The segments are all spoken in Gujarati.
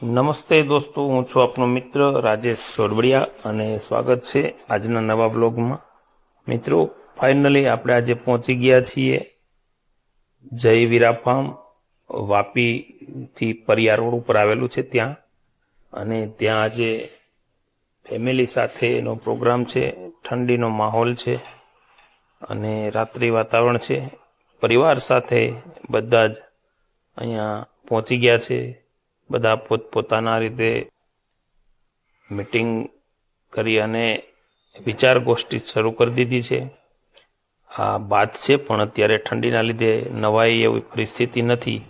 નમસ્તે દોસ્તો, હું છું આપનો મિત્ર રાજેશ સોરબડિયા અને સ્વાગત છે આજના નવા બ્લોગમાં। મિત્રો, ફાઇનલી આપણે આજે પહોંચી ગયા છીએ જય વીરા ફાર્મ, વાપીથી પરિયા રોડ ઉપર આવેલું છે ત્યાં। અને ત્યાં આજે ફેમિલી સાથેનો પ્રોગ્રામ છે, ઠંડીનો માહોલ છે અને રાત્રિ વાતાવરણ છે। પરિવાર સાથે બધા જ અહીંયા પહોંચી ગયા છે। બધા પોતપોતાના રીતે મીટિંગ કરી અને વિચાર ગોષ્ઠી શરૂ કરી દીધી છે। આ વાત છે, પણ અત્યારે ઠંડીના લીધે નવાઈ એવી પરિસ્થિતિ નથી,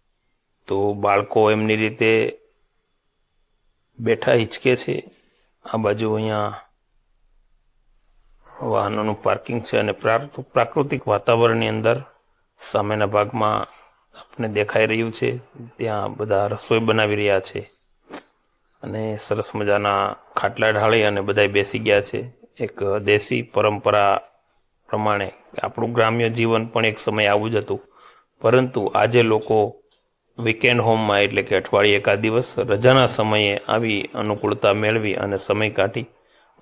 તો બાળકો એમની રીતે બેઠા હિંચકે છે। આ બાજુ અહીંયા વાહનોનું પાર્કિંગ છે અને પ્રાકૃતિક વાતાવરણની અંદર સામેના ભાગમાં આપણે દેખાઈ રહ્યું છે ત્યાં બધા રસોઈ બનાવી રહ્યા છે અને સરસ મજાના ખાટલા ઢાળી અને બધા બેસી ગયા છે। એક દેશી પરંપરા પ્રમાણે આપણું ગ્રામ્ય જીવન પણ એક સમય આવું જ હતું, પરંતુ આજે લોકો વીકેન્ડ હોમમાં એટલે કે અઠવાડિયે એકાદ દિવસ રજાના સમયે આવી અનુકૂળતા મેળવી અને સમય કાઢી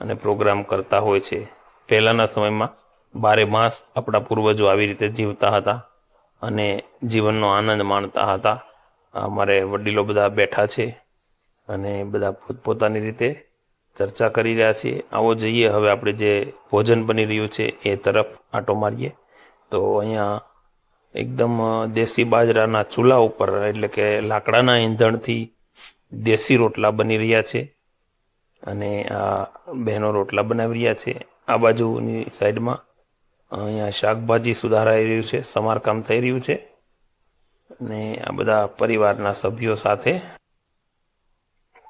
અને પ્રોગ્રામ કરતા હોય છે। પહેલાંના સમયમાં 12 માસ આપણા પૂર્વજો આવી રીતે જીવતા હતા અને જીવનનો આનંદ માણતા હતા। અમારે વડીલો બધા બેઠા છે અને બધા પોતપોતાની રીતે ચર્ચા કરી રહ્યા છીએ। આવો જઈએ હવે આપણે જે ભોજન બની રહ્યું છે એ તરફ આંટો મારીએ। તો અહીંયા એકદમ દેશી બાજરાના ચૂલા ઉપર એટલે કે લાકડાના ઈંધણથી દેશી રોટલા બની રહ્યા છે અને આ બહેનો રોટલા બનાવી રહ્યા છે। આ બાજુની સાઈડમાં અહીંયા શાકભાજી સુધારાઈ રહ્યું છે, સમારકામ થઈ રહ્યું છે અને આ બધા પરિવારના સભ્યો સાથે।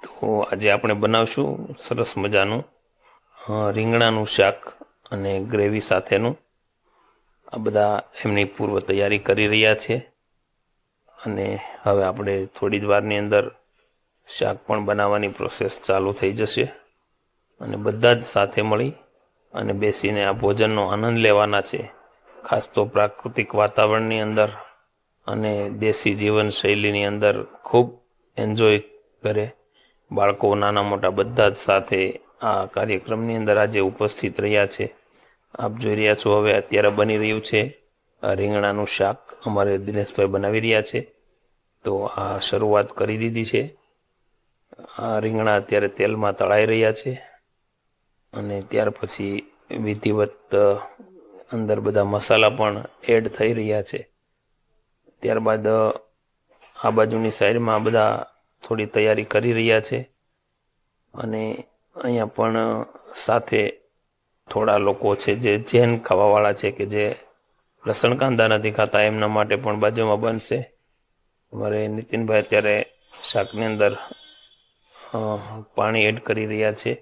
તો આજે આપણે બનાવશું સરસ મજાનું રીંગણાનું શાક અને ગ્રેવી સાથેનું। આ બધા એમની પૂર્વ તૈયારી કરી રહ્યા છે અને હવે આપણે થોડી જ વારની અંદર શાક પણ બનાવવાની પ્રોસેસ ચાલુ થઈ જશે અને બધા જ સાથે મળી અને બેસીને આ ભોજનનો આનંદ લેવાના છે। ખાસ તો પ્રાકૃતિક વાતાવરણની અંદર અને દેશી જીવનશૈલીની અંદર ખૂબ એન્જોય કરે। બાળકો નાના મોટા બધા જ સાથે આ કાર્યક્રમની અંદર આજે ઉપસ્થિત રહ્યા છે। આપ જોઈ રહ્યા છો હવે અત્યારે બની રહ્યું છે રીંગણાનું શાક, અમારે દિનેશભાઈ બનાવી રહ્યા છે। તો આ શરૂઆત કરી દીધી છે। આ રીંગણા અત્યારે તેલમાં તળાઈ રહ્યા છે અને ત્યાર પછી વિધિવત અંદર બધા મસાલા પણ એડ થઈ રહ્યા છે। ત્યારબાદ આ બાજુની સાઈડમાં બધા થોડી તૈયારી કરી રહ્યા છે અને અહીંયા પણ સાથે થોડા લોકો છે જે જૈન ખાવાવાળા છે કે જે લસણ કાંદા નથી ખાતા, એમના માટે પણ બાજુમાં બનશે। અમારે નીતિનભાઈ અત્યારે શાકની અંદર પાણી એડ કરી રહ્યા છે